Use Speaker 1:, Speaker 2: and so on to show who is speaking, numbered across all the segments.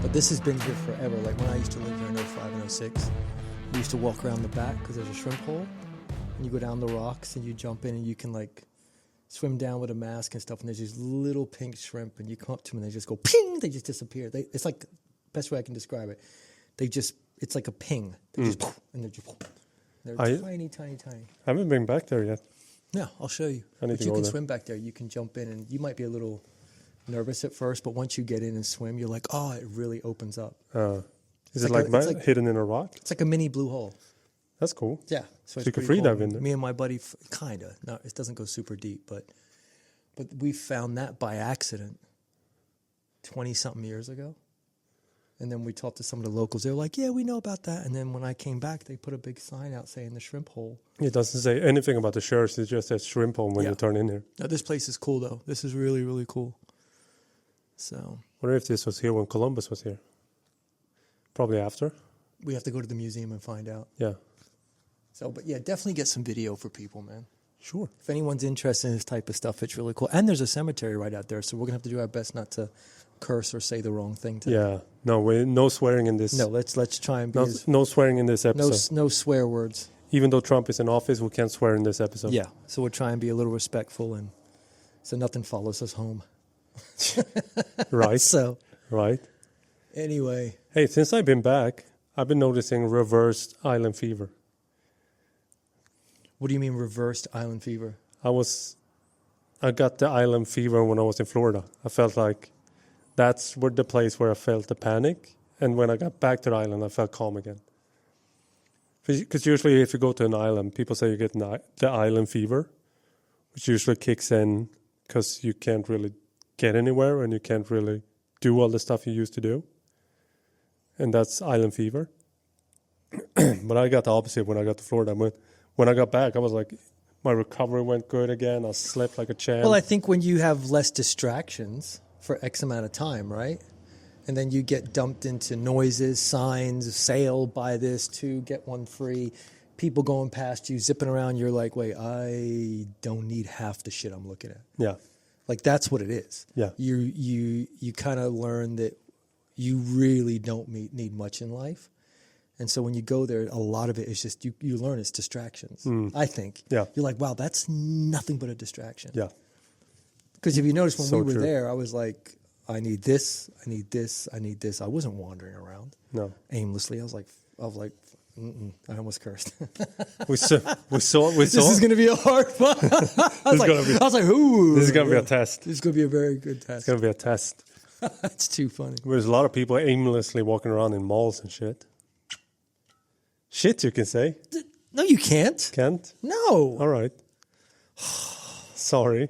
Speaker 1: But this has been here forever. Like when I used to live here in 05 and 06, we used to walk around the back because there's a shrimp hole. And you go down the rocks and you jump in and you can like swim down with a mask and stuff. And there's these little pink shrimp and you come up to them and they just go ping. They just disappear. It's like, best way I can describe it. It's like a ping. They just, and they're tiny, tiny, tiny.
Speaker 2: I haven't been back there yet.
Speaker 1: Yeah, I'll show you. But you can swim back there. You can jump in, and you might be a little nervous at first, but once you get in and swim, you're like, oh, it really opens up.
Speaker 2: Is it like hidden in a rock?
Speaker 1: It's like a mini blue hole.
Speaker 2: That's cool.
Speaker 1: Yeah.
Speaker 2: So you can free dive in there?
Speaker 1: Me and my buddy, kind of. No, it doesn't go super deep, but we found that by accident 20-something years ago. And then we talked to some of the locals. They were like, yeah, we know about that. And then when I came back, they put a big sign out saying the shrimp hole.
Speaker 2: It doesn't say anything about the shirts. It just says shrimp hole when you turn in here.
Speaker 1: No, this place is cool, though. This is really, really cool. So,
Speaker 2: I wonder if this was here when Columbus was here. Probably after.
Speaker 1: We have to go to the museum and find out.
Speaker 2: Yeah.
Speaker 1: So, but yeah, definitely get some video for people, man.
Speaker 2: Sure.
Speaker 1: If anyone's interested in this type of stuff, it's really cool. And there's a cemetery right out there, so we're going to have to do our best not to curse or say the wrong thing today.
Speaker 2: Yeah. No swearing in this.
Speaker 1: No, let's try and be
Speaker 2: no swearing in this episode.
Speaker 1: No swear words.
Speaker 2: Even though Trump is in office, we can't swear in this episode.
Speaker 1: Yeah. So we'll try and be a little respectful and so nothing follows us home.
Speaker 2: Right.
Speaker 1: So.
Speaker 2: Right.
Speaker 1: Anyway.
Speaker 2: Hey, since I've been back, I've been noticing reversed island fever.
Speaker 1: What do you mean reversed island fever?
Speaker 2: I got the island fever when I was in Florida. I felt like that's the place where I felt the panic. And when I got back to the island, I felt calm again. Because usually if you go to an island, people say you get the island fever, which usually kicks in because you can't really get anywhere and you can't really do all the stuff you used to do. And that's island fever. But I got the opposite when I got to Florida. When I got back, I was like, my recovery went good again. I slept like a champ.
Speaker 1: Well, I think when you have less distractions for X amount of time, right? And then you get dumped into noises, signs, sale, buy this, two, get one free, people going past you, zipping around. You're like, wait, I don't need half the shit I'm looking at.
Speaker 2: Yeah.
Speaker 1: Like, that's what it is.
Speaker 2: Yeah.
Speaker 1: You kind of learn that you really don't need much in life. And so when you go there, a lot of it is just, you learn it's distractions, I think.
Speaker 2: Yeah.
Speaker 1: You're like, wow, that's nothing but a distraction.
Speaker 2: Yeah.
Speaker 1: Because if you notice when we were there, I was like, I need this, I need this, I need this. I wasn't wandering around aimlessly. I was like, I almost cursed.
Speaker 2: We saw.
Speaker 1: This is going to be a hard one. I was like, ooh.
Speaker 2: This is going to be a test.
Speaker 1: This is going to be a very good test.
Speaker 2: It's going to be a test.
Speaker 1: That's too funny.
Speaker 2: There's a lot of people aimlessly walking around in malls and shit. Shit, you can say.
Speaker 1: No, you can't.
Speaker 2: Can't?
Speaker 1: No.
Speaker 2: All right. Sorry.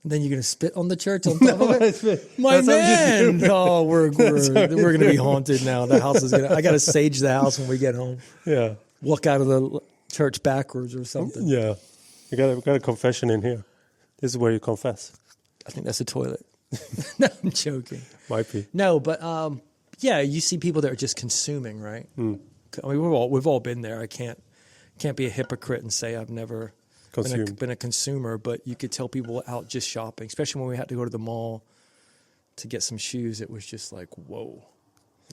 Speaker 1: And then you're going to spit on the church on top of it? My man! Oh, we're going to be haunted now. The house is I got to sage the house when we get home.
Speaker 2: Yeah.
Speaker 1: Walk out of the church backwards or something.
Speaker 2: Yeah. We got a confession in here. This is where you confess.
Speaker 1: I think that's a toilet. No, I'm joking.
Speaker 2: Might be.
Speaker 1: No, but yeah, you see people that are just consuming, right? I mean, we've all been there. I can't be a hypocrite and say I've never been a consumer, but you could tell people out just shopping, especially when we had to go to the mall to get some shoes. It was just like, whoa,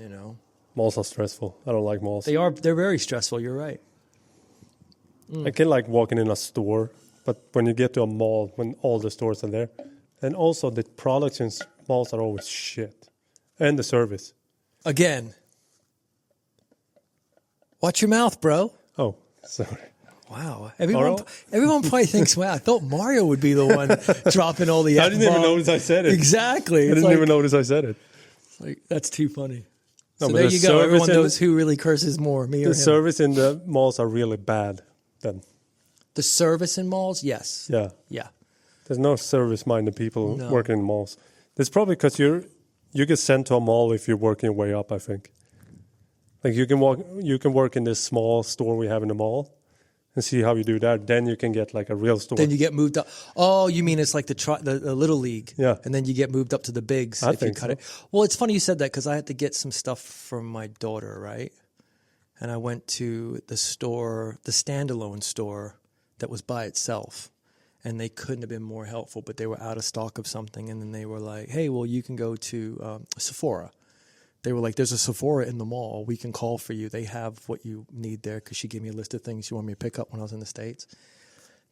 Speaker 1: you know.
Speaker 2: Malls are stressful. I don't like malls.
Speaker 1: They're very stressful. You're right.
Speaker 2: I can like walking in a store, but when you get to a mall, when all the stores are there, and also the products in malls are always shit, and the service.
Speaker 1: Again, watch your mouth, bro.
Speaker 2: Oh, sorry.
Speaker 1: Wow. Everyone probably thinks, wow, I thought Mario would be the one dropping all the F-bombs.
Speaker 2: I didn't even notice I said it.
Speaker 1: Exactly.
Speaker 2: I didn't even notice I said it.
Speaker 1: Like, that's too funny.
Speaker 2: No,
Speaker 1: so there you go. Everyone knows who really curses more, me or him.
Speaker 2: The service in the malls are really bad then.
Speaker 1: The service in malls? Yes.
Speaker 2: Yeah.
Speaker 1: Yeah.
Speaker 2: There's no service-minded people working in malls. It's probably because you get sent to a mall if you're working your way up, I think. Like you can work in this small store we have in the mall and see how you do that. Then you can get like a real store.
Speaker 1: Then you get moved up. Oh, you mean it's like the little league.
Speaker 2: Yeah.
Speaker 1: And then you get moved up to the bigs if you cut it. Well, it's funny you said that because I had to get some stuff from my daughter, right? And I went to the store, the standalone store that was by itself. and they couldn't have been more helpful, but they were out of stock of something. And then they were like, hey, well, you can go to Sephora. They were like, there's a Sephora in the mall. We can call for you. They have what you need there, because she gave me a list of things she wanted me to pick up when I was in the States.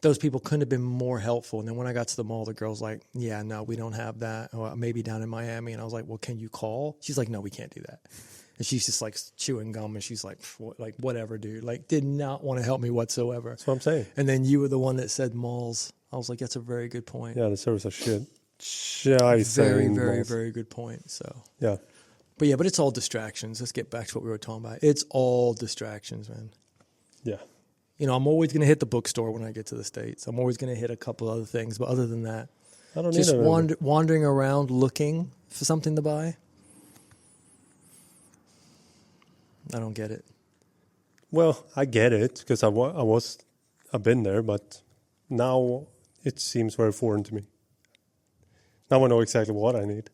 Speaker 1: Those people couldn't have been more helpful. And then when I got to the mall, the girl's like, yeah, no, we don't have that. Or maybe down in Miami. And I was like, well, can you call? She's like, no, we can't do that. And she's just like chewing gum, and she's like, whatever, dude. Like, did not want to help me whatsoever.
Speaker 2: That's what I'm saying.
Speaker 1: And then you were the one that said malls. I was like, that's a very good point.
Speaker 2: Yeah, the service of shit.
Speaker 1: Very, very, very good point. So
Speaker 2: yeah.
Speaker 1: But it's all distractions. Let's get back to what we were talking about. It's all distractions, man.
Speaker 2: Yeah.
Speaker 1: You know, I'm always going to hit the bookstore when I get to the States. I'm always going to hit a couple other things. But other than that,
Speaker 2: I don't
Speaker 1: just
Speaker 2: need it.
Speaker 1: wandering around looking for something to buy. I don't get it.
Speaker 2: Well, I get it, because I've been there, but now it seems very foreign to me. Now I know exactly what I need.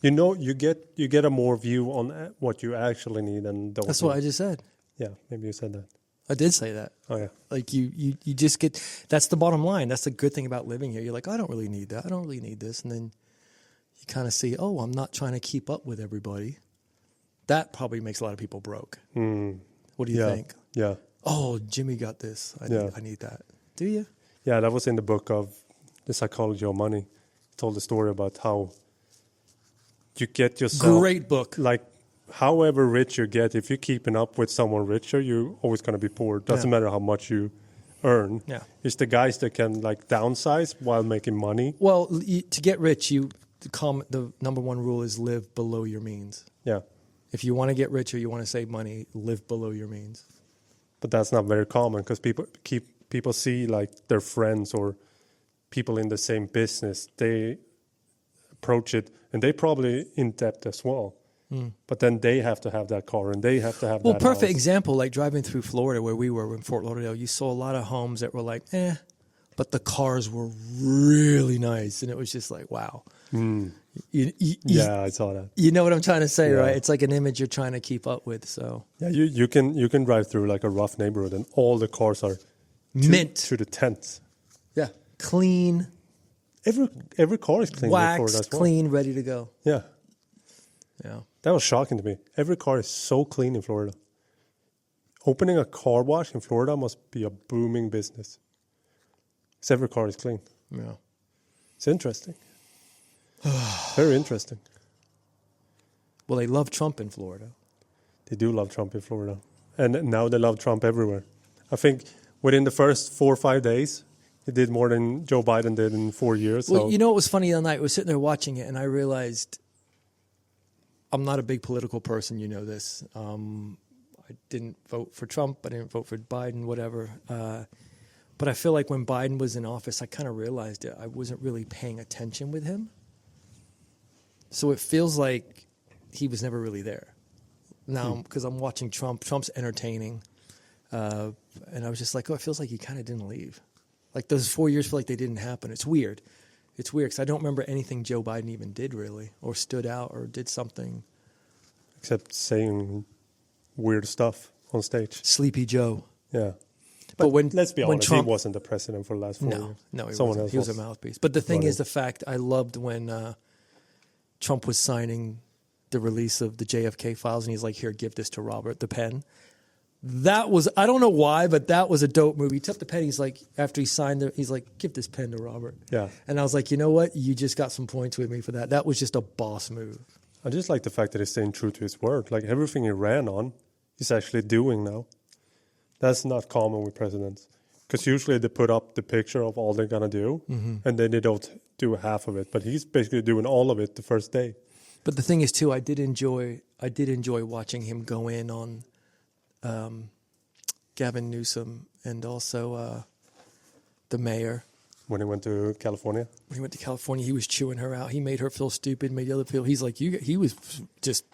Speaker 2: You know, you get a more view on what you actually need and don't.
Speaker 1: That's what I just said.
Speaker 2: Yeah, maybe you said that.
Speaker 1: I did say that.
Speaker 2: Oh yeah.
Speaker 1: Like you just get, that's the bottom line. That's the good thing about living here. You're like, I don't really need that. I don't really need this. And then you kind of see, oh, I'm not trying to keep up with everybody. That probably makes a lot of people broke. What do you think?
Speaker 2: Yeah.
Speaker 1: Oh, Jimmy got this. I need that. Do you?
Speaker 2: Yeah, that was in the book of The Psychology of Money. It told the story about how you get yourself...
Speaker 1: Great book.
Speaker 2: Like, however rich you get, if you're keeping up with someone richer, you're always going to be poor. Doesn't matter how much you earn.
Speaker 1: Yeah.
Speaker 2: It's the guys that can, like, downsize while making money.
Speaker 1: Well, to get rich, the number one rule is live below your means.
Speaker 2: Yeah.
Speaker 1: If you want to get rich or you want to save money, live below your means.
Speaker 2: But that's not very common, because people see, like, their friends or people in the same business, they approach it, and they probably in debt as well. But then they have to have that car, and they have to have that
Speaker 1: perfect
Speaker 2: house.
Speaker 1: example, like driving through Florida where we were in Fort Lauderdale, you saw a lot of homes that were like, but the cars were really nice. And it was just like, wow.
Speaker 2: Yeah, I saw that.
Speaker 1: You know what I'm trying to say, right? It's like an image you're trying to keep up with. So
Speaker 2: yeah, you can drive through like a rough neighborhood, and all the cars are
Speaker 1: mint
Speaker 2: to the tenth.
Speaker 1: Yeah, clean.
Speaker 2: Every car is clean.
Speaker 1: Waxed, clean, ready to go.
Speaker 2: Yeah.
Speaker 1: Yeah.
Speaker 2: That was shocking to me. Every car is so clean in Florida. Opening a car wash in Florida must be a booming business. Because every car is clean.
Speaker 1: Yeah.
Speaker 2: It's interesting. Very interesting.
Speaker 1: Well, they love Trump in Florida.
Speaker 2: They do love Trump in Florida. And now they love Trump everywhere. I think within the first 4 or 5 days, he did more than Joe Biden did in 4 years.
Speaker 1: Well, you know what was funny the other night? I was sitting there watching it, and I realized I'm not a big political person. You know this. I didn't vote for Trump. I didn't vote for Biden, whatever. But I feel like when Biden was in office, I kind of realized it. I wasn't really paying attention with him. So it feels like he was never really there. Now, because I'm watching Trump, Trump's entertaining. And I was just like, it feels like he kind of didn't leave. Like those 4 years feel like they didn't happen. It's weird. It's weird because I don't remember anything Joe Biden even did really, or stood out, or did something.
Speaker 2: Except saying weird stuff on stage.
Speaker 1: Sleepy Joe.
Speaker 2: Yeah.
Speaker 1: But when
Speaker 2: let's be honest,
Speaker 1: Trump,
Speaker 2: he wasn't the president for the last 4 years.
Speaker 1: No, he
Speaker 2: Someone
Speaker 1: wasn't. He was a mouthpiece. But the thing is, the fact I loved when Trump was signing the release of the JFK files, and he's like, "Here, give this to Robert," the pen. That was, I don't know why, but that was a dope move. He took the pen. He's like, after he signed it, he's like, "Give this pen to Robert."
Speaker 2: Yeah.
Speaker 1: And I was like, you know what? You just got some points with me for that. That was just a boss move.
Speaker 2: I just like the fact that he's staying true to his word. Like everything he ran on, he's actually doing now. That's not common with presidents. Because usually they put up the picture of all they're going to do, and then they don't do half of it. But he's basically doing all of it the first day.
Speaker 1: But the thing is, too, I did enjoy watching him go in on Gavin Newsom and also the mayor.
Speaker 2: When he went to California?
Speaker 1: When he went to California, he was chewing her out. He made her feel stupid, made the other feel. He's like, he was just,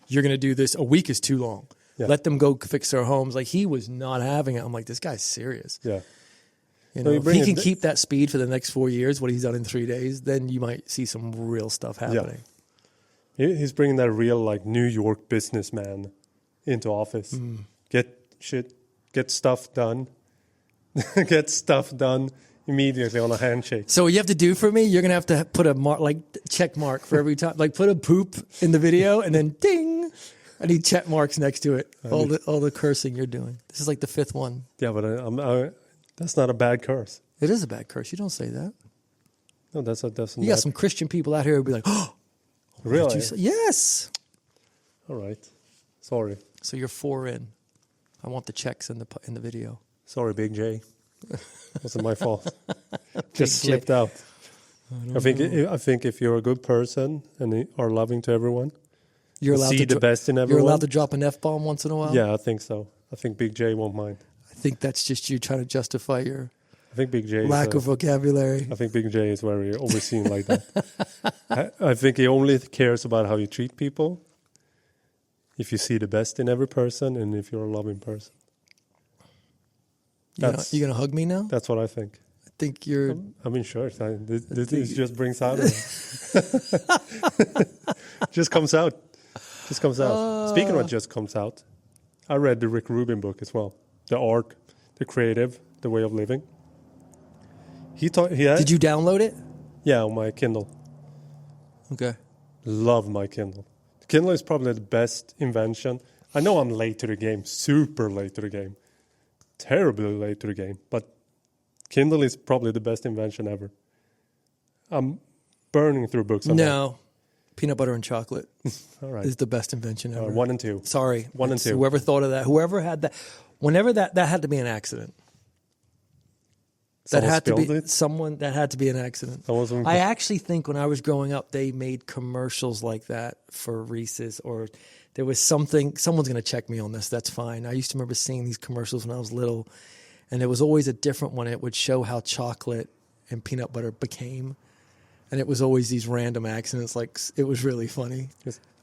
Speaker 1: you're going to do this. A week is too long. Yeah. Let them go fix their homes. Like, he was not having it. I'm like, this guy's serious.
Speaker 2: Yeah.
Speaker 1: You know, if he can keep that speed for the next 4 years, what he's done in 3 days, then you might see some real stuff happening.
Speaker 2: Yeah. He's bringing that real, like, New York businessman into office. Get stuff done. Get stuff done immediately on a handshake.
Speaker 1: So what you have to do for me, you're gonna have to put a check mark for every time. Like put a poop in the video and then ding. I need check marks next to it. All the cursing you're doing. This is like the 5th one.
Speaker 2: Yeah, but that's not a bad curse.
Speaker 1: It is a bad curse. You don't say that.
Speaker 2: No, that's
Speaker 1: You got some Christian people out here who'll be like, oh,
Speaker 2: really?
Speaker 1: did you say? Yes.
Speaker 2: All right. Sorry.
Speaker 1: So you're 4 in. I want the checks in the video.
Speaker 2: Sorry, Big J. Wasn't my fault. Just slipped out. I think if you're a good person and are loving to everyone,
Speaker 1: you're allowed
Speaker 2: see
Speaker 1: to
Speaker 2: the best in everyone.
Speaker 1: You're allowed to drop an F-bomb once in a while?
Speaker 2: Yeah, I think so. I think Big J won't mind.
Speaker 1: I think that's just you trying to justify your
Speaker 2: I think Big J
Speaker 1: lack of vocabulary.
Speaker 2: I think Big J is very overseen like that. I think he only cares about how you treat people. If you see the best in every person and if you're a loving person.
Speaker 1: You gonna hug me now?
Speaker 2: That's what I think.
Speaker 1: I think you're...
Speaker 2: I mean, sure. This just brings out of it. Just comes out. Just comes out. Speaking of what just comes out, I read the Rick Rubin book as well. The art, the creative, the way of living. Did
Speaker 1: you download it?
Speaker 2: Yeah, on my Kindle.
Speaker 1: Okay.
Speaker 2: Love my Kindle. The Kindle is probably the best invention. I know I'm late to the game, super late to the game. Terribly late to the game, but Kindle is probably the best invention ever. I'm burning through books.
Speaker 1: No. Peanut butter and chocolate
Speaker 2: All right.
Speaker 1: is the best invention ever.
Speaker 2: 1 and 2.
Speaker 1: Sorry.
Speaker 2: 1 and 2.
Speaker 1: Whoever thought of that, whoever had that, whenever that had to be an accident. That had to be an accident. I actually think when I was growing up, they made commercials like that for Reese's, or there was something. Someone's going to check me on this. That's fine. I used to remember seeing these commercials when I was little, and there was always a different one. It would show how chocolate and peanut butter became, and it was always these random accidents. Like it was really funny.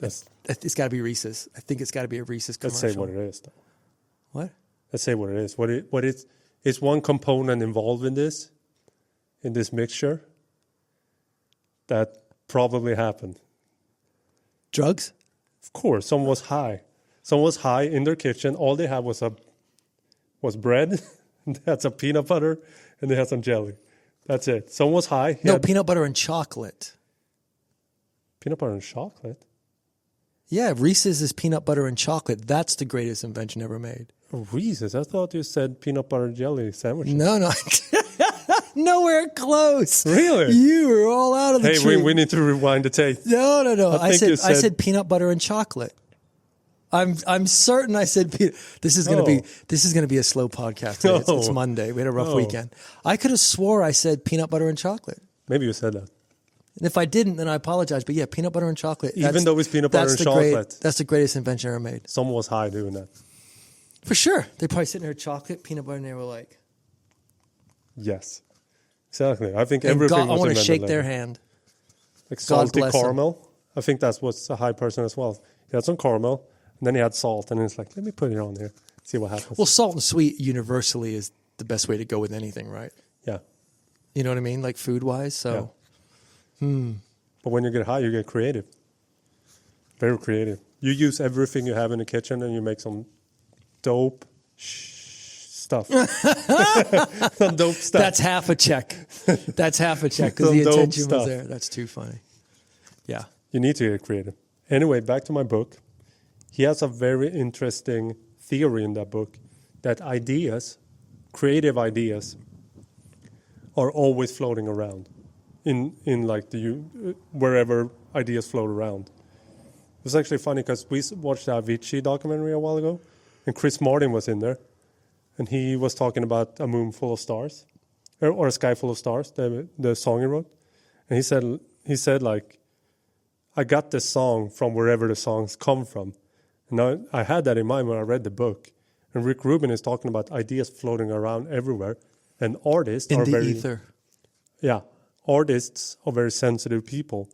Speaker 1: It's got to be Reese's. I think it's got to be a Reese's commercial.
Speaker 2: Let's say what it is, though.
Speaker 1: What?
Speaker 2: Let's say what it is. What is one component involved in this mixture that probably happened?
Speaker 1: Drugs?
Speaker 2: Of course. Someone was high. Someone was high in their kitchen. All they had was bread. They had some peanut butter, and they had some jelly. That's it. Someone was high.
Speaker 1: Peanut butter and chocolate.
Speaker 2: Peanut butter and chocolate?
Speaker 1: Yeah, Reese's is peanut butter and chocolate. That's the greatest invention ever made.
Speaker 2: Oh, Reese's? I thought you said peanut butter jelly sandwiches.
Speaker 1: No. Nowhere close.
Speaker 2: Really?
Speaker 1: You were all out of the tree.
Speaker 2: Hey, we need to rewind the tape.
Speaker 1: No. I said peanut butter and chocolate. I'm certain I said this is going to be a slow podcast today. It's Monday. We had a rough weekend. I could have swore I said peanut butter and chocolate.
Speaker 2: Maybe you said that.
Speaker 1: And if I didn't, then I apologize. But yeah, peanut butter and chocolate.
Speaker 2: Even though it's peanut butter and chocolate.
Speaker 1: That's the greatest invention ever made.
Speaker 2: Someone was high doing that.
Speaker 1: For sure. They probably sitting there chocolate, peanut butter, and they were like...
Speaker 2: Yes. Exactly. I think everything was
Speaker 1: I want to shake their hand.
Speaker 2: Like salty caramel. I think that's what's a high person as well. He had some caramel, and then he had salt, and it's like, let me put it on here, see what happens.
Speaker 1: Well, salt and sweet universally is the best way to go with anything, right?
Speaker 2: Yeah.
Speaker 1: You know what I mean? Like food-wise, so... Yeah.
Speaker 2: But when you get high, you get creative. Very creative. You use everything you have in the kitchen, and you make some dope stuff. Some dope stuff.
Speaker 1: That's half a check. That's half a check because the intention was there. That's too funny. Yeah.
Speaker 2: You need to get creative. Anyway, back to my book. He has a very interesting theory in that book that ideas, creative ideas, are always floating around in like wherever ideas float around. It was actually funny because we watched the Avicii documentary a while ago, and Chris Martin was in there, and he was talking about a moon full of stars, or a sky full of stars, the song he wrote. And he said like, I got this song from wherever the songs come from. And I had that in mind when I read the book. And Rick Rubin is talking about ideas floating around everywhere, and artists are very... ether. Yeah, artists are very sensitive people.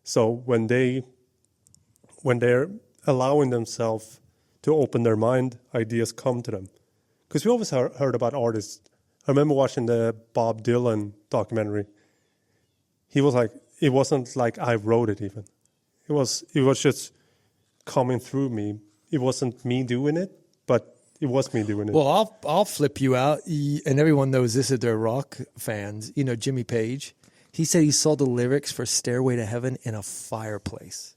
Speaker 2: So when they're allowing themselves to open their mind, ideas come to them. Because we always heard about artists. I remember watching the Bob Dylan documentary. He was like, it wasn't like I wrote it even. It was just coming through me. It wasn't me doing it, but it was me doing it.
Speaker 1: Well, I'll flip you out, and everyone knows this if they're rock fans. You know, Jimmy Page. He said he saw the lyrics for "Stairway to Heaven" in a fireplace.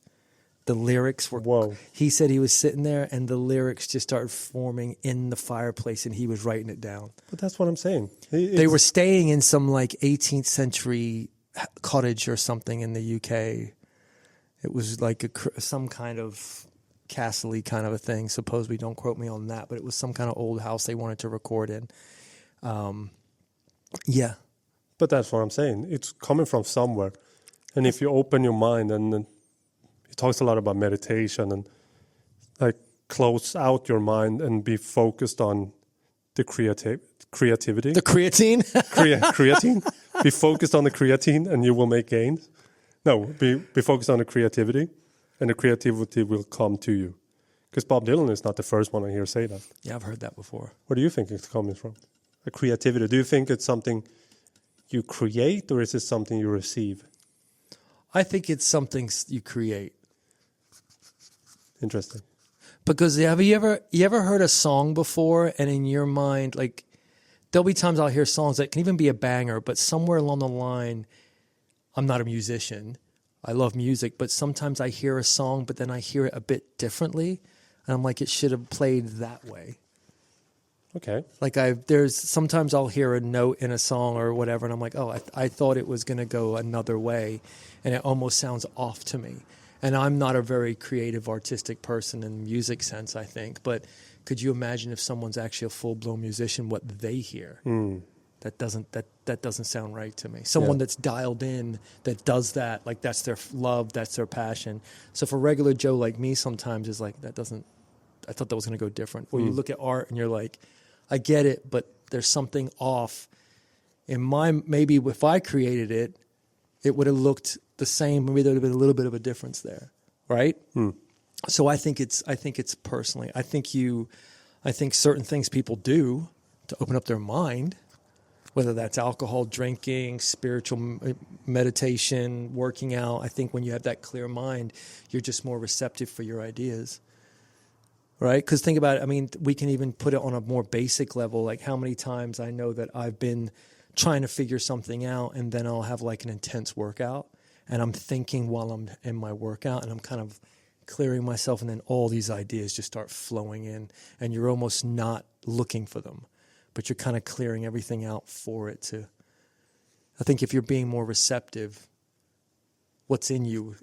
Speaker 1: The lyrics were.
Speaker 2: Whoa.
Speaker 1: He said he was sitting there, and the lyrics just started forming in the fireplace, and he was writing it down.
Speaker 2: But that's what I'm saying.
Speaker 1: They were staying in some like 18th century cottage or something in the UK. It was like some kind of castle-y kind of a thing. Supposedly, don't quote me on that, but it was some kind of old house they wanted to record in. Yeah.
Speaker 2: But that's what I'm saying. It's coming from somewhere. And if you open your mind, and he talks a lot about meditation and like close out your mind and be focused on the creativity.
Speaker 1: The creatine?
Speaker 2: Creatine. Be focused on the creatine and you will make gains. No, be focused on the creativity and the creativity will come to you. Because Bob Dylan is not the first one I hear say that.
Speaker 1: Yeah, I've heard that before.
Speaker 2: Where do you think it's coming from? The creativity. Do you think it's something you create or is it something you receive?
Speaker 1: I think it's something you create.
Speaker 2: Interesting.
Speaker 1: Because have you ever heard a song before and in your mind, like there'll be times I'll hear songs that can even be a banger, but somewhere along the line, I'm not a musician. I love music, but sometimes I hear a song, but then I hear it a bit differently. And I'm like, it should have played that way.
Speaker 2: Okay.
Speaker 1: Like there's sometimes I'll hear a note in a song or whatever, and I'm like, oh, I thought it was going to go another way, and it almost sounds off to me. And I'm not a very creative, artistic person in music sense, I think. But could you imagine if someone's actually a full-blown musician, what they hear? That doesn't sound right to me. Someone that's dialed in, that does that, like that's their love, that's their passion. So for regular Joe like me, sometimes is like I thought that was going to go different. Or you look at art and you're like, I get it, but there's something off. Maybe if I created it, it would have looked the same. Maybe there would have been a little bit of a difference there, right? So I think it's personally. I think certain things people do to open up their mind, whether that's alcohol, drinking, spiritual meditation, working out. I think when you have that clear mind, you're just more receptive for your ideas. Right? Because think about it. I mean, we can even put it on a more basic level. Like how many times I know that I've been trying to figure something out and then I'll have like an intense workout and I'm thinking while I'm in my workout and I'm kind of clearing myself and then all these ideas just start flowing in and you're almost not looking for them, but you're kind of clearing everything out for it to. I think if you're being more receptive, what's in you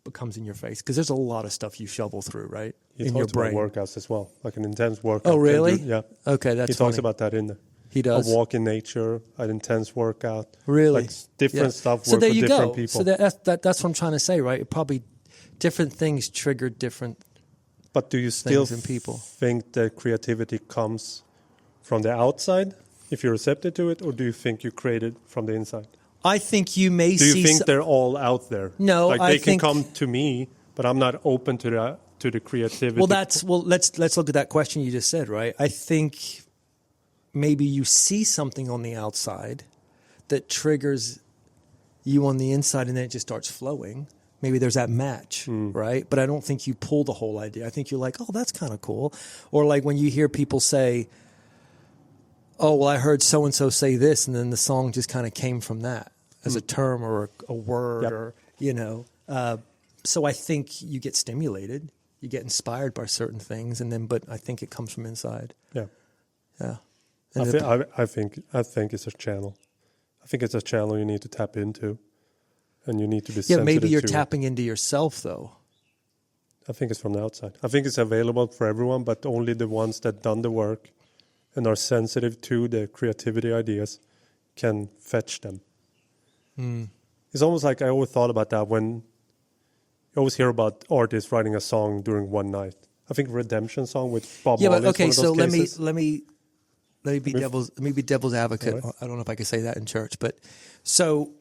Speaker 1: becomes in your face because there's a lot of stuff you shovel through, right?
Speaker 2: In your brain. Workouts as well, like an intense workout.
Speaker 1: Oh, really?
Speaker 2: Yeah.
Speaker 1: Okay, that's
Speaker 2: He talks about that in there.
Speaker 1: He does.
Speaker 2: A walk in nature, an intense workout.
Speaker 1: Really?
Speaker 2: Like different stuff
Speaker 1: so
Speaker 2: work
Speaker 1: there
Speaker 2: for
Speaker 1: you
Speaker 2: different
Speaker 1: go.
Speaker 2: people.
Speaker 1: So that's what I'm trying to say, right? It probably different things trigger different.
Speaker 2: But do you still
Speaker 1: in people.
Speaker 2: think that creativity comes from the outside, if you're receptive to it, or do you think you create it from the inside?
Speaker 1: I think you may
Speaker 2: do
Speaker 1: see.
Speaker 2: Do you think they're all out there?
Speaker 1: No,
Speaker 2: like
Speaker 1: I
Speaker 2: they
Speaker 1: think,
Speaker 2: can come to me, but I'm not open to the creativity.
Speaker 1: Let's look at that question you just said, right? I think maybe you see something on the outside that triggers you on the inside, and then it just starts flowing. Maybe there's that match, right? But I don't think you pull the whole idea. I think you're like, oh, that's kind of cool. Or like when you hear people say, oh, well, I heard so-and-so say this, and then the song just kind of came from that as a term or a word or, so I think you get stimulated. You get inspired by certain things, but I think it comes from inside.
Speaker 2: Yeah.
Speaker 1: Yeah.
Speaker 2: I think it's a channel. I think it's a channel you need to tap into. And you need to be sensitive.
Speaker 1: Yeah, maybe you're tapping into yourself, though.
Speaker 2: I think it's from the outside. I think it's available for everyone, but only the ones that done the work and are sensitive to the creativity ideas can fetch them. It's almost like I always thought about that when you always hear about artists writing a song during one night. I think Redemption Song with Bob Marley.
Speaker 1: Yeah, but okay, so let
Speaker 2: cases.
Speaker 1: me be devil's advocate. Right. I don't know if I can say that in church, but so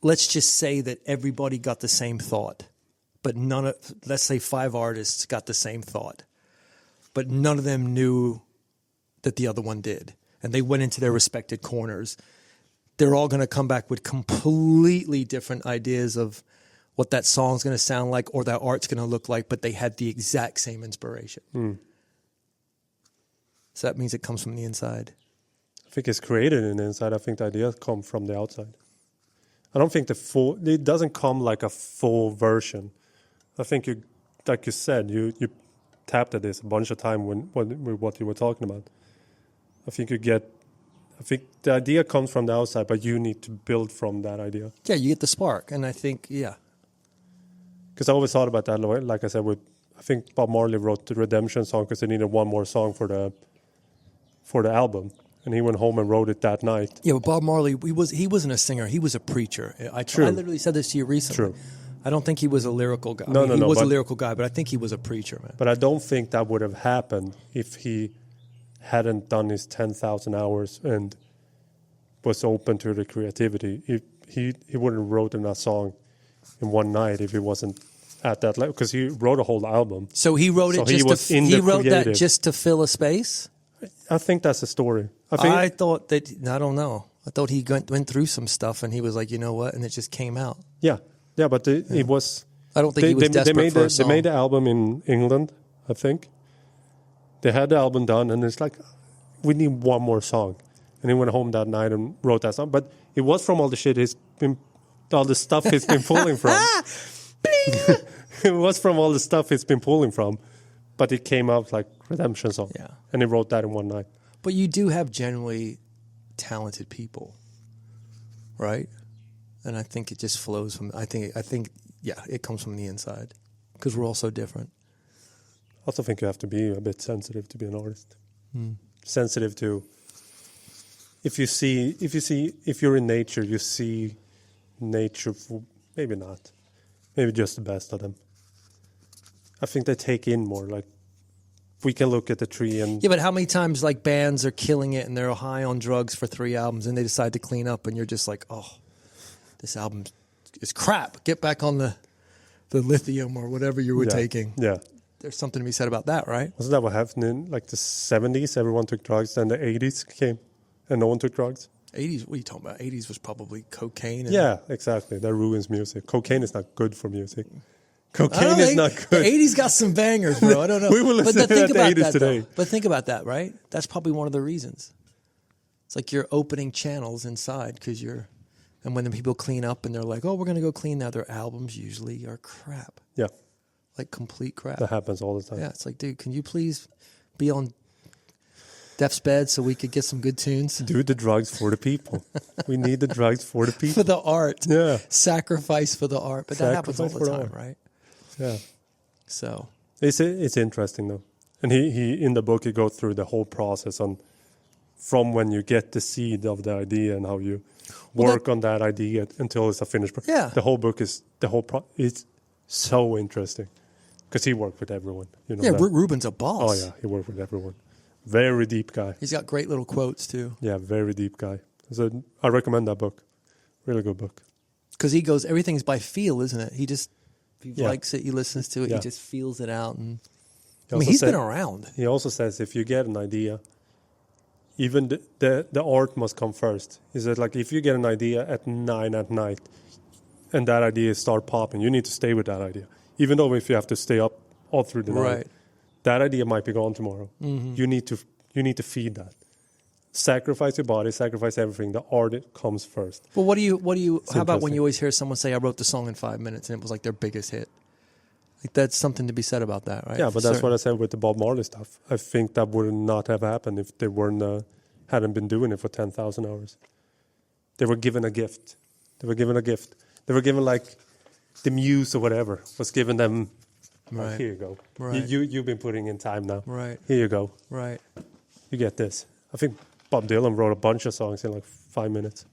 Speaker 1: let's just say that everybody got the same thought, but let's say 5 artists got the same thought, but none of them knew that the other one did. And they went into their respected corners. They're all going to come back with completely different ideas of what that song's going to sound like or that art's going to look like, but they had the exact same inspiration. So that means it comes from the inside.
Speaker 2: I think it's created in the inside. I think the ideas come from the outside. I don't think it doesn't come like a full version. I think like you said, you tapped at this a bunch of time when what you were talking about. I think the idea comes from the outside, but you need to build from that idea.
Speaker 1: Yeah, you get the spark, and I think,
Speaker 2: Because I always thought about that, like I said, I think Bob Marley wrote the Redemption song because they needed one more song for the album. And he went home and wrote it that night.
Speaker 1: Yeah, but Bob Marley, he wasn't a singer. He was a preacher. I literally said this to you recently.
Speaker 2: True.
Speaker 1: I don't think he was a lyrical guy.
Speaker 2: No,
Speaker 1: he was a lyrical guy, but I think he was a preacher, man.
Speaker 2: But I don't think that would have happened if he hadn't done his 10,000 hours and was open to the creativity. He wouldn't have written that song in one night if he wasn't at that level, because he wrote a whole album.
Speaker 1: So he wrote it he wrote that just to fill a space?
Speaker 2: I think that's the story.
Speaker 1: I thought that, I don't know. I thought he went through some stuff and he was like, you know what? And it just came out.
Speaker 2: Yeah, but it was...
Speaker 1: I don't think he was desperate for a song.
Speaker 2: They made the album in England, I think. They had the album done and it's like, we need one more song. And he went home that night and wrote that song. But it was from all the shit all the stuff he's been pulling from. It was from all the stuff he's been pulling from. But it came out like Redemption song.
Speaker 1: Yeah.
Speaker 2: And he wrote that in one night.
Speaker 1: But you do have generally talented people, right? And I think it just flows from, I think, it comes from the inside because we're all so different.
Speaker 2: I also think you have to be a bit sensitive to be an artist. Sensitive to, if you're in nature, you see nature, maybe not, maybe just the best of them. I think they take in more, like, we can look at the tree and...
Speaker 1: Yeah, but how many times, like, bands are killing it and they're high on drugs for 3 albums and they decide to clean up and you're just like, oh, this album is crap. Get back on the lithium or whatever you were taking.
Speaker 2: Yeah.
Speaker 1: There's something to be said about that, right?
Speaker 2: Wasn't that what happened in, like, the 70s? Everyone took drugs. Then the 80s came and no one took drugs.
Speaker 1: 80s? What are you talking about? 80s was probably cocaine.
Speaker 2: Yeah, exactly. That ruins music. Cocaine is not good for music. Cocaine is not good.
Speaker 1: The 80s got some bangers, bro. I don't know.
Speaker 2: We will listen to the 80s today.
Speaker 1: Though. But think about that, right? That's probably one of the reasons. It's like you're opening channels inside because you're... And when the people clean up and they're like, oh, we're going to go clean now, their albums usually are crap.
Speaker 2: Yeah.
Speaker 1: Like complete crap.
Speaker 2: That happens all the time.
Speaker 1: Yeah, it's like, dude, can you please be on Def's bed so we could get some good tunes?
Speaker 2: Do the drugs for the people. We need the drugs for the people.
Speaker 1: For the art.
Speaker 2: Yeah.
Speaker 1: Sacrifice for the art. But that happens all the time, right?
Speaker 2: Yeah.
Speaker 1: So.
Speaker 2: It's interesting, though. And he in the book, he goes through the whole process from when you get the seed of the idea and how you work on that idea until it's a finished product.
Speaker 1: Yeah.
Speaker 2: The whole book is, it's so interesting. Because he worked with everyone. You know.
Speaker 1: Yeah, Ruben's a boss.
Speaker 2: Oh, yeah. He worked with everyone. Very deep guy.
Speaker 1: He's got great little quotes, too.
Speaker 2: Yeah, very deep guy. So I recommend that book. Really good book.
Speaker 1: Because he goes, everything's by feel, isn't it? He just, if he likes it, he listens to it, he just feels it out. And he's been around.
Speaker 2: He also says if you get an idea, even the art must come first. He said, like, if you get an idea at 9 at night and that idea start popping, you need to stay with that idea. Even though if you have to stay up all through the night, that idea might be gone tomorrow. Mm-hmm. You need to feed that. Sacrifice your body, sacrifice everything. The art comes first.
Speaker 1: But how about when you always hear someone say, I wrote the song in 5 minutes and it was like their biggest hit? Like that's something to be said about that, right?
Speaker 2: Yeah, but that's what I said with the Bob Marley stuff. I think that would not have happened if they hadn't been doing it for 10,000 hours. They were given a gift. They were given like the muse or whatever was given them.
Speaker 1: Right.
Speaker 2: Oh, here you go.
Speaker 1: Right.
Speaker 2: You've been putting in time now.
Speaker 1: Right.
Speaker 2: Here you go.
Speaker 1: Right.
Speaker 2: You get this. I think Bob Dylan wrote a bunch of songs in like 5 minutes.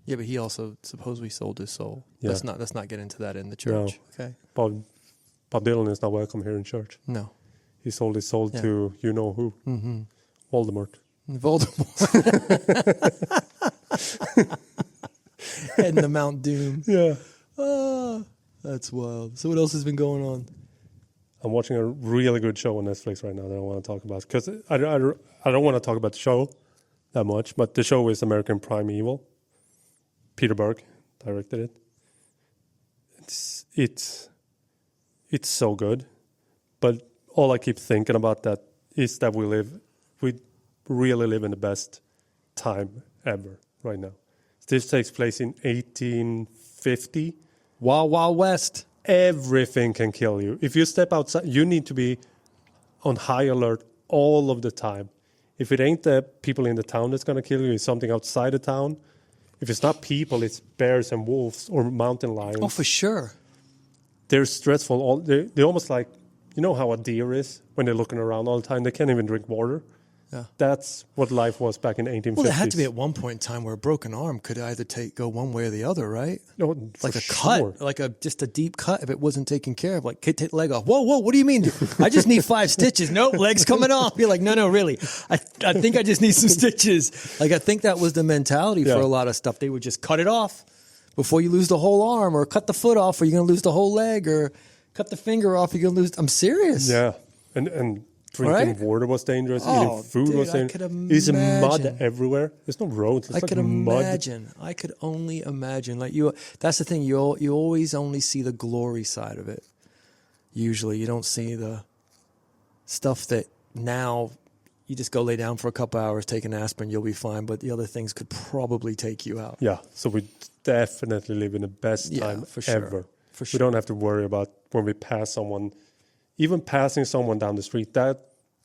Speaker 1: Yeah, but he also supposedly sold his soul.
Speaker 2: Yeah.
Speaker 1: Let's not get into that in the church.
Speaker 2: No.
Speaker 1: Okay.
Speaker 2: Bob Dylan is not welcome here in church.
Speaker 1: No.
Speaker 2: He sold his soul to you know who.
Speaker 1: Mm-hmm.
Speaker 2: Voldemort.
Speaker 1: Heading to Mount Doom.
Speaker 2: Yeah.
Speaker 1: That's wild. So what else has been going on?
Speaker 2: I'm watching a really good show on Netflix right now that I want to talk about. Because I don't want to talk about the show that much, but the show is American Primeval. Peter Berg directed it. It's so good. But all I keep thinking about that is that we really live in the best time ever right now. This takes place in 1850.
Speaker 1: Wild Wild West.
Speaker 2: Everything can kill you. If you step outside, you need to be on high alert all of the time. If it ain't the people in the town that's going to kill you, it's something outside the town. If it's not people, it's bears and wolves or mountain lions.
Speaker 1: Oh, for sure.
Speaker 2: They're stressful. They're almost like, you know how a deer is when they're looking around all the time? They can't even drink water.
Speaker 1: Yeah.
Speaker 2: That's what life was back in 1850s.
Speaker 1: Well, there had to be at one point in time where a broken arm could either go one way or the other, right?
Speaker 2: No,
Speaker 1: Like a
Speaker 2: sure.
Speaker 1: cut, like just a deep cut if it wasn't taken care of. Like, take the leg off. Whoa, what do you mean? I just need 5 stitches. Nope, leg's coming off. You're like, no, really. I think I just need some stitches. Like, I think that was the mentality for a lot of stuff. They would just cut it off before you lose the whole arm, or cut the foot off, or you're going to lose the whole leg, or cut the finger off, you're going to lose. I'm serious.
Speaker 2: Yeah, and drinking water was dangerous.
Speaker 1: Oh,
Speaker 2: Eating food was dangerous. There's mud everywhere. There's no roads. It's
Speaker 1: I could imagine. I could only imagine. Like that's the thing. You always only see the glory side of it. Usually, you don't see the stuff that now you just go lay down for a couple hours, take an aspirin, you'll be fine. But the other things could probably take you out.
Speaker 2: Yeah. So we definitely live in the best time
Speaker 1: for sure.
Speaker 2: ever.
Speaker 1: For sure.
Speaker 2: We don't have to worry about when we pass someone. Even passing someone down the street, that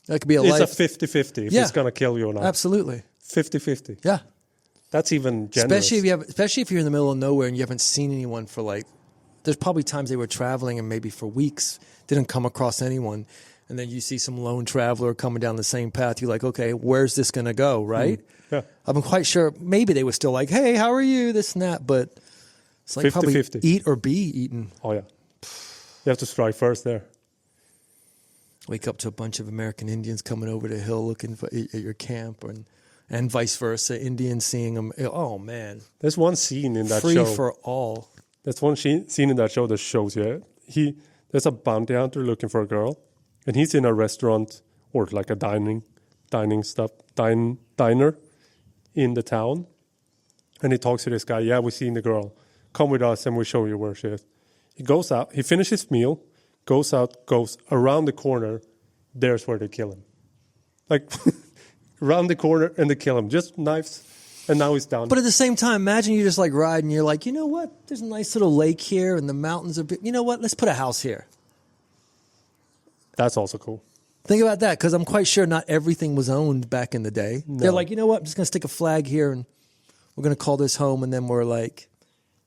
Speaker 1: could be
Speaker 2: it's a 50-50 if
Speaker 1: Yeah.
Speaker 2: it's going to kill you or not.
Speaker 1: Absolutely.
Speaker 2: 50-50.
Speaker 1: Yeah.
Speaker 2: That's even generous.
Speaker 1: Especially if you're in the middle of nowhere and you haven't seen anyone for there's probably times they were traveling and maybe for weeks didn't come across anyone, and then you see some lone traveler coming down the same path. You're like, okay, where's this going to go, right?
Speaker 2: Yeah.
Speaker 1: I'm quite sure maybe they were still like, hey, how are you, this and that, but it's like
Speaker 2: 50-50.
Speaker 1: probably eat or be eaten.
Speaker 2: Oh, yeah. You have to strike first there.
Speaker 1: Wake up to a bunch of American Indians coming over the hill looking at your camp, and vice versa. Indians seeing them. Oh man,
Speaker 2: there's one scene in that
Speaker 1: free
Speaker 2: show.
Speaker 1: Free for all.
Speaker 2: There's one scene in that show that shows you. There's a bounty hunter looking for a girl, and he's in a restaurant or like a diner in the town, and he talks to this guy. Yeah, we've seen the girl. Come with us, and we'll show you where she is. He goes out. He finishes his meal. Goes out, goes around the corner, there's where they kill him. Like, around the corner and they kill him. Just knives, and now he's down.
Speaker 1: But at the same time, imagine you just like ride and you're like, you know what? There's a nice little lake here and the mountains are, you know what? Let's put a house here.
Speaker 2: That's also cool.
Speaker 1: Think about that, because I'm quite sure not everything was owned back in the day.
Speaker 2: No.
Speaker 1: They're like, you know what? I'm just going to stick a flag here and we're going to call this home. And then we're like,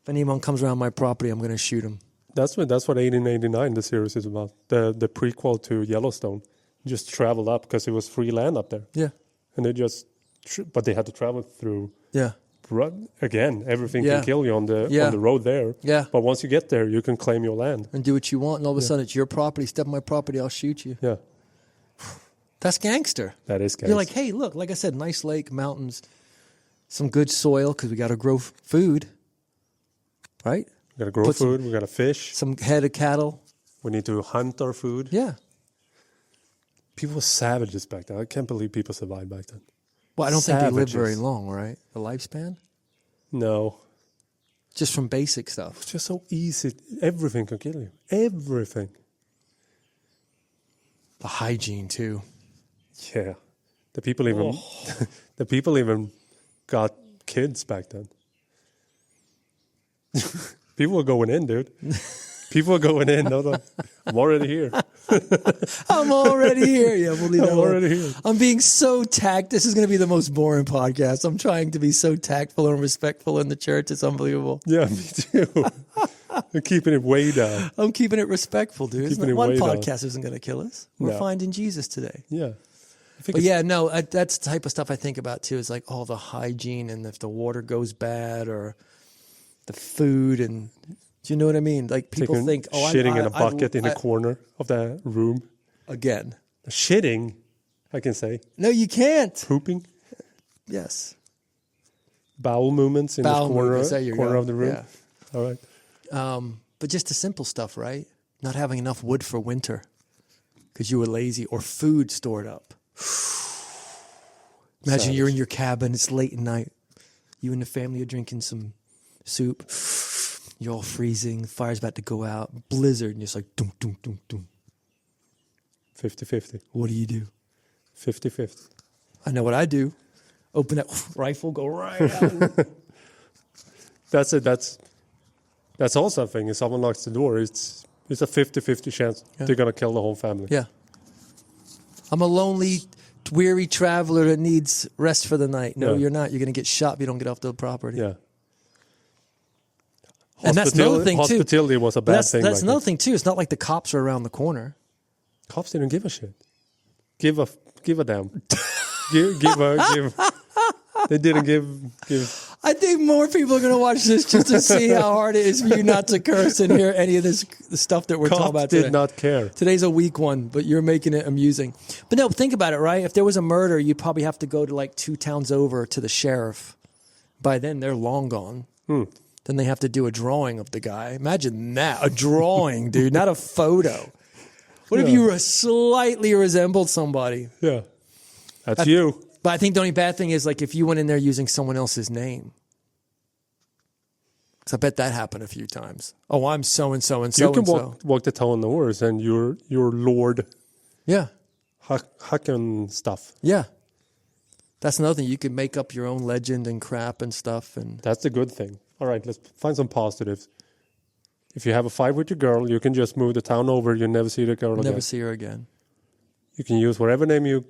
Speaker 1: if anyone comes around my property, I'm going to shoot him.
Speaker 2: That's what 1889 the series is about. The prequel to Yellowstone. Just traveled up because it was free land up there.
Speaker 1: Yeah.
Speaker 2: And they just, but they had to travel through.
Speaker 1: Yeah.
Speaker 2: Again, everything can kill you on the road there.
Speaker 1: Yeah.
Speaker 2: But once you get there, you can claim your land.
Speaker 1: And do what you want. And all of a sudden it's your property. Step on my property, I'll shoot you.
Speaker 2: Yeah.
Speaker 1: That's gangster.
Speaker 2: That is gangster.
Speaker 1: You're like, hey, look, like I said, nice lake, mountains, some good soil because we got to grow food. Right?
Speaker 2: We got to grow food. We got to fish.
Speaker 1: Some head of cattle.
Speaker 2: We need to hunt our food.
Speaker 1: Yeah.
Speaker 2: People were savages back then. I can't believe people survived back then.
Speaker 1: Well, I don't think they lived very long, right? The lifespan?
Speaker 2: No.
Speaker 1: Just from basic stuff.
Speaker 2: It's just so easy. Everything can kill you. Everything.
Speaker 1: The hygiene, too.
Speaker 2: Yeah. The people even got kids back then. People were going in, dude. People were going in. No, I'm already here.
Speaker 1: I'm already here. Yeah, we'll leave
Speaker 2: I'm already here.
Speaker 1: I'm being so This is going to be the most boring podcast. I'm trying to be so tactful and respectful in the church. It's unbelievable.
Speaker 2: Yeah, me too. I'm keeping it way down.
Speaker 1: I'm keeping it respectful, dude. One podcast isn't going to kill us. We're finding Jesus today.
Speaker 2: Yeah.
Speaker 1: But yeah, no, that's the type of stuff I think about too. Is like all the hygiene and if the water goes bad or the food and do you know what I mean? Like people think,
Speaker 2: shitting in a bucket in a corner of the room.
Speaker 1: Again,
Speaker 2: shitting, I can say.
Speaker 1: No, you can't.
Speaker 2: Pooping.
Speaker 1: Yes.
Speaker 2: Bowel movements in the corner of the room.
Speaker 1: Yeah.
Speaker 2: All right.
Speaker 1: But just the simple stuff, right? Not having enough wood for winter because you were lazy, or food stored up. Imagine you're in your cabin. It's late at night. You and the family are drinking some soup. You're all freezing. The fire's about to go out. Blizzard. And you're just like, doom, doom, doom, doom.
Speaker 2: 50-50.
Speaker 1: What do you do?
Speaker 2: 50-50.
Speaker 1: I know what I do. Open that rifle, go right out.
Speaker 2: That's it. That's also a thing. If someone knocks the door, it's a 50-50 chance they're going to kill the whole family.
Speaker 1: Yeah. I'm a lonely, weary traveler that needs rest for the night. No, you're not. You're going to get shot if you don't get off the property.
Speaker 2: Yeah.
Speaker 1: And that's another thing, too.
Speaker 2: Hospitality was a bad thing.
Speaker 1: That's another thing, too. It's not like the cops are around the corner.
Speaker 2: Cops didn't give a shit. Give a damn. give. They didn't give.
Speaker 1: I think more people are going to watch this just to see how hard it is for you not to curse and hear any of the stuff that we're talking about today.
Speaker 2: Cops did not care.
Speaker 1: Today's a weak one, but you're making it amusing. But no, think about it, right? If there was a murder, you'd probably have to go to like 2 towns over to the sheriff. By then, they're long gone. Then they have to do a drawing of the guy. Imagine that. A drawing, dude, not a photo. What if you slightly resembled somebody?
Speaker 2: Yeah. That's you.
Speaker 1: But I think the only bad thing is like if you went in there using someone else's name. Because I bet that happened a few times. Oh, I'm so-and-so and so-and-so.
Speaker 2: You can walk the town doors and you're Lord
Speaker 1: Yeah.
Speaker 2: Hucken stuff.
Speaker 1: Yeah. That's another thing. You can make up your own legend and crap and stuff. And
Speaker 2: that's a good thing. All right, let's find some positives. If you have a fight with your girl, you can just move the town over. You never see the girl again.
Speaker 1: Never see her again.
Speaker 2: You can use whatever name you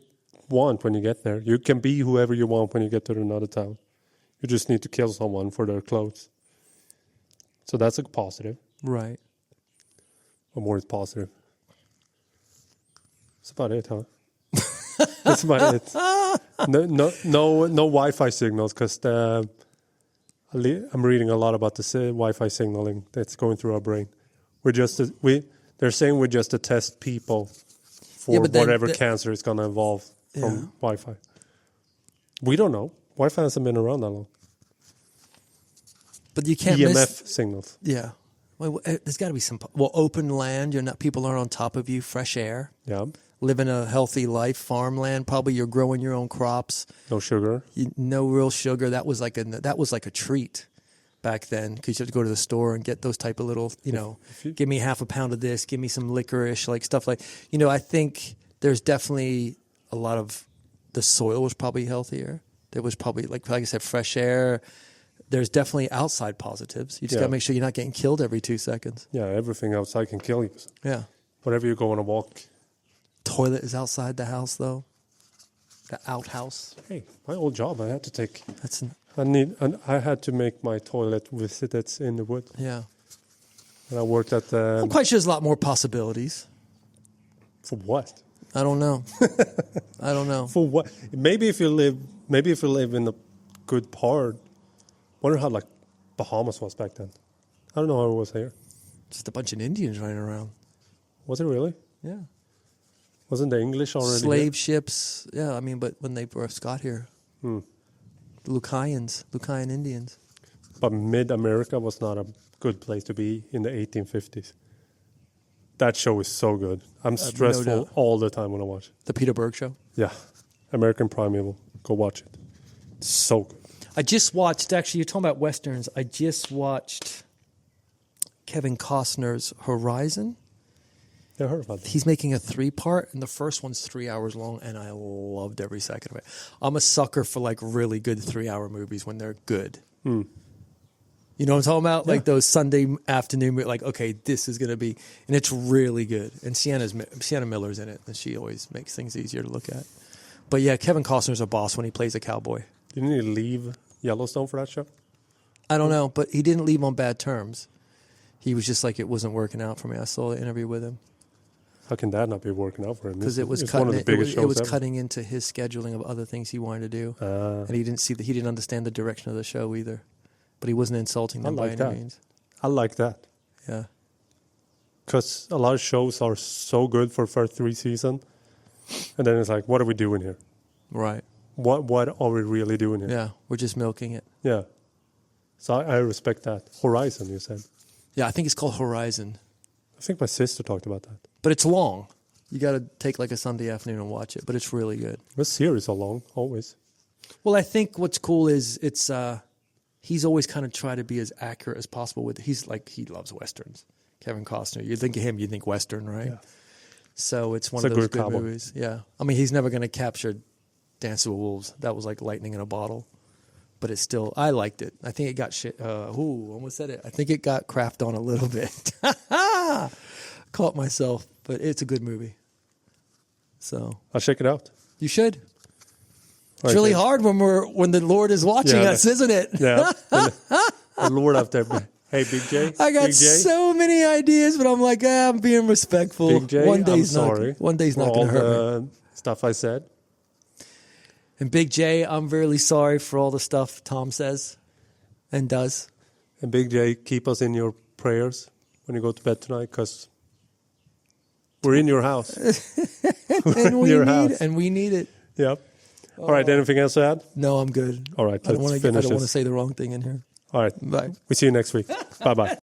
Speaker 2: want when you get there. You can be whoever you want when you get to another town. You just need to kill someone for their clothes. So that's a positive.
Speaker 1: Right.
Speaker 2: What more is positive? That's about it, huh? That's about it. No Wi-Fi signals because I'm reading a lot about the Wi-Fi signaling that's going through our brain. They're saying we're just to test people for whatever cancer is going to evolve from Wi-Fi. We don't know. Wi-Fi hasn't been around that long.
Speaker 1: But you can't
Speaker 2: EMF signals.
Speaker 1: Yeah. Well, there's got to be some. Well, open land. People aren't on top of you. Fresh air.
Speaker 2: Yeah.
Speaker 1: Living a healthy life. Farmland. Probably you're growing your own crops.
Speaker 2: No sugar.
Speaker 1: No real sugar. That was like a treat back then because you had to go to the store and get those type of little. Give me half a pound of this. Give me some licorice. Like stuff like. I think there's definitely a lot of the soil was probably healthier. There was probably like I said, fresh air. There's definitely outside positives. You just got to make sure you're not getting killed every 2 seconds.
Speaker 2: Yeah, everything outside can kill you.
Speaker 1: Yeah.
Speaker 2: Whatever you go on a walk.
Speaker 1: Toilet is outside the house, though. The outhouse.
Speaker 2: Hey, my old job, I had to take. I had to make my toilet visits in the woods.
Speaker 1: Yeah.
Speaker 2: And I worked at the.
Speaker 1: I'm quite sure there's a lot more possibilities.
Speaker 2: For what?
Speaker 1: I don't know. I don't know.
Speaker 2: For what? Maybe if you live in a good part. Wonder how like Bahamas was back then. I don't know how it was here.
Speaker 1: Just a bunch of Indians running around.
Speaker 2: Was it really?
Speaker 1: Yeah.
Speaker 2: Wasn't the English already
Speaker 1: slave ships? Yeah, but when they first got here, the Lucayan Indians.
Speaker 2: But mid-America was not a good place to be in the 1850s. That show is so good. I'm stressful all the time when I watch it.
Speaker 1: The Peter Berg show?
Speaker 2: Yeah. American Primeval. Go watch it. It's so good.
Speaker 1: I just watched, actually, you're talking about Westerns. I just watched Kevin Costner's Horizon.
Speaker 2: Yeah, I heard about that.
Speaker 1: He's making a 3-part, and the first one's 3 hours long, and I loved every second of it. I'm a sucker for, like, really good 3-hour movies when they're good. You know what I'm talking about? Yeah. Like those Sunday afternoon, like, okay, this is going to be, and it's really good. And Sienna Miller's in it, and she always makes things easier to look at. But yeah, Kevin Costner's a boss when he plays a cowboy.
Speaker 2: Didn't he leave Yellowstone for that show?
Speaker 1: I don't know, but he didn't leave on bad terms. He was just like, it wasn't working out for me. I saw the interview with him.
Speaker 2: How can that not be working out for him?
Speaker 1: Because it was
Speaker 2: one of the biggest shows
Speaker 1: it was
Speaker 2: ever.
Speaker 1: cutting into his scheduling of other things he wanted to do, and he didn't understand the direction of the show either. But he wasn't insulting them by any means.
Speaker 2: I like that.
Speaker 1: Yeah.
Speaker 2: Because a lot of shows are so good for first 3 seasons, and then it's like, what are we doing here?
Speaker 1: Right.
Speaker 2: What are we really doing here?
Speaker 1: Yeah, we're just milking it.
Speaker 2: Yeah. So I respect that. Horizon, you said.
Speaker 1: Yeah, I think it's called Horizon.
Speaker 2: I think my sister talked about that.
Speaker 1: But it's long. You got to take like a Sunday afternoon and watch it, but it's really good.
Speaker 2: The series are long, always.
Speaker 1: Well, I think what's cool is it's he's always kind of tried to be as accurate as possible with it. He loves Westerns. Kevin Costner. You think of him, you think Western, right? Yeah. So it's one
Speaker 2: It's
Speaker 1: of
Speaker 2: a
Speaker 1: those
Speaker 2: good
Speaker 1: good
Speaker 2: combo.
Speaker 1: movies. Yeah. I mean, he's never going to capture Dances with Wolves. That was like lightning in a bottle. But it's still, I liked it. I think it got almost said it. I think it got crapped on a little bit. Caught myself, but it's a good movie. So
Speaker 2: I'll check it out.
Speaker 1: you should. It's
Speaker 2: Okay.
Speaker 1: really hard when the Lord is watching
Speaker 2: Yeah,
Speaker 1: us, isn't it?
Speaker 2: Yeah. The Lord out there. Hey, Big J.
Speaker 1: I got
Speaker 2: Big J.
Speaker 1: so many ideas, but I'm like, I'm being respectful.
Speaker 2: Big J,
Speaker 1: One day's
Speaker 2: I'm sorry.
Speaker 1: One day's not
Speaker 2: for
Speaker 1: going to
Speaker 2: all
Speaker 1: hurt me.
Speaker 2: the stuff I said.
Speaker 1: And Big J, I'm really sorry for all the stuff Tom says and does.
Speaker 2: And Big J, keep us in your prayers when you go to bed tonight, because we're in your house.
Speaker 1: And we need it.
Speaker 2: Yep. All right. Anything else to add?
Speaker 1: No, I'm good.
Speaker 2: All right.
Speaker 1: I don't
Speaker 2: Let's
Speaker 1: want
Speaker 2: finish
Speaker 1: to
Speaker 2: this.
Speaker 1: say the wrong thing in here.
Speaker 2: All right.
Speaker 1: Bye.
Speaker 2: We see you next week. Bye-bye.